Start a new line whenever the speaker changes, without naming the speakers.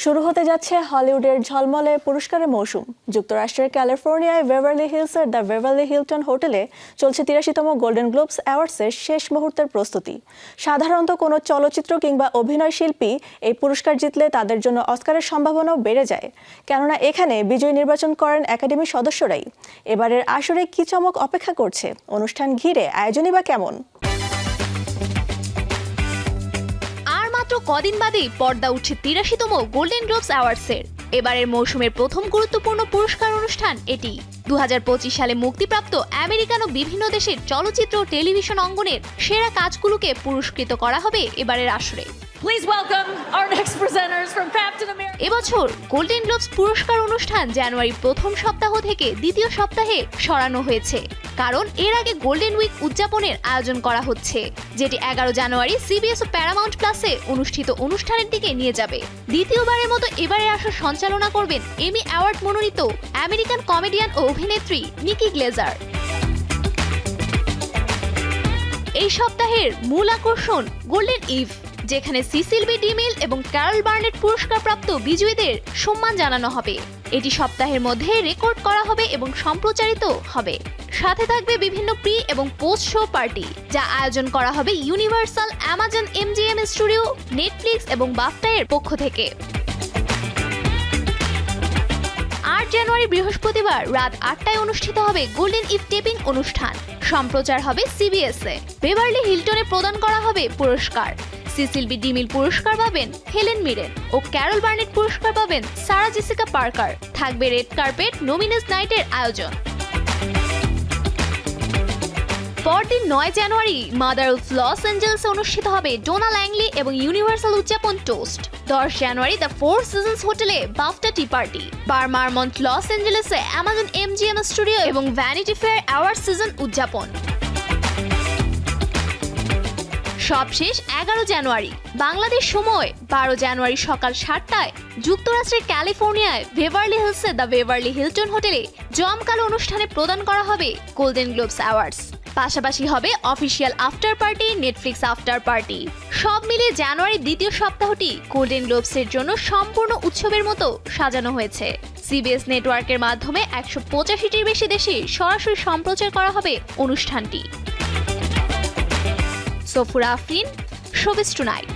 শুরু হতে যাচ্ছে হলিউডের ঝলমলে পুরস্কারের মৌসুম। যুক্তরাষ্ট্রের ক্যালিফোর্নিয়ায় বেভারলি হিলসের দ্য বেভারলি হিলটন হোটেলে চলছে ৮৩তম গোল্ডেন গ্লোবস অ্যাওয়ার্ডসের শেষ মুহূর্তের প্রস্তুতি। সাধারণত কোনো চলচ্চিত্র কিংবা অভিনয় শিল্পী এই পুরস্কার জিতলে তাদের জন্য অস্কারের সম্ভাবনাও বেড়ে যায়, কেননা এখানে বিজয়ী নির্বাচন করেন একাডেমির সদস্যরাই। এবারের আসরে কী চমক অপেক্ষা করছে, অনুষ্ঠান ঘিরে আয়োজনই বা কেমন?
কদিন বাদেই পর্দা উঠছে ৮৩তম গোল্ডেন গ্লোবস অ্যাওয়ার্ডসের। এবারের মৌসুমের প্রথম গুরুত্বপূর্ণ পুরস্কার অনুষ্ঠান এটি। ২০২৫ সালে মুক্তিপ্রাপ্ত আমেরিকান ও বিভিন্ন দেশের চলচ্চিত্র ও টেলিভিশন অঙ্গনের সেরা কাজগুলোকে পুরস্কৃত করা হবে এবারের আসরে। এবছর গোল্ডেন গ্লোবস পুরস্কার অনুষ্ঠান জানুয়ারির প্রথম সপ্তাহ থেকে দ্বিতীয় সপ্তাহে সরানো হয়েছে, কারণ এর আগে গোল্ডেন উইক উদযাপনের আয়োজন করা হচ্ছে, যেটি ১১ জানুয়ারি সিবিএস ও প্যারামাউন্ট প্লাসে অনুষ্ঠিত অনুষ্ঠানের দিকে নিয়ে যাবে। দ্বিতীয়বারের মতো এবারে আসর সঞ্চালনা করবেন এমি অ্যাওয়ার্ড মনোনীত আমেরিকান কমেডিয়ান ও অভিনেত্রী নিকি গ্লেজার। এই সপ্তাহের মূল আকর্ষণ গোল্ডেন ইভ, যেখানে সিসিল বি ডিমিল এবং ক্যারল বার্নেট পুরস্কারপ্রাপ্ত বিজয়ীদের সম্মান জানানো হবে। এটি সপ্তাহের মধ্যে রেকর্ড করা হবে এবং সম্প্রচারিত হবে। সাথে থাকবে বিভিন্ন প্রি এবং পোস্ট শো পার্টি, যা আয়োজন করা হবে universal, Amazon MGM studio, Netflix এবং বাফটা এর পক্ষ থেকে। ৮ জানুয়ারি বৃহস্পতিবার রাত ৮টায় অনুষ্ঠিত হবে গোল্ডেন ইভ টেপিং অনুষ্ঠান। সম্প্রচার হবে সিবিএস এ। বেভারলি হিলটনে প্রদান করা হবে পুরস্কার। সিসিল বি ডিমিল পুরস্কার পাবেন হেলেন মিরেন ও ক্যারল বার্নেট পুরস্কার পাবেন সারা জেসিকা পার্কার। থাকবে রেড কার্পেট নমিনেস নাইটের আয়োজন। পরদিন ৯ জানুয়ারি মাদার অফ লস অ্যাঞ্জেলেসে অনুষ্ঠিত হবে ডোনা ল্যাংলি এবং ইউনিভার্সাল উদযাপন টোস্ট। ১০ জানুয়ারি দ্য ফোর সিজনস হোটেলে বাফটা টি পার্টি। বারমারমন্ট লস অ্যাঞ্জেলেসে অ্যামাজন এমজিএম স্টুডিও এবং ভ্যানিটি ফেয়ার অ্যাওয়ার্ড সিজন উদযাপন। সবশেষ ১১ জানুয়ারি বাংলাদেশ সময় ১২ জানুয়ারি সকাল ৭টায় যুক্তরাষ্ট্রের ক্যালিফোর্নিয়ায় বেভারলি হিলসে দ্য বেভারলি হিলটন হোটেলে জমকালো অনুষ্ঠানে প্রদান করা হবে গোল্ডেন গ্লোবস অ্যাওয়ার্ডস। পাশাপাশি হবে official after party, Netflix after party. সব মিলিয়ে জানুয়ারির দ্বিতীয় সপ্তাহটি গোল্ডেন গ্লোবসের জন্য সম্পূর্ণ উৎসবের মতো সাজানো হয়েছে। সিবিএস নেটওয়ার্কের মাধ্যমে ১৮৫টির বেশি দেশে সরাসরি সম্প্রচার করা হবে অনুষ্ঠানটি। Safura Afrin, showbiz tonight.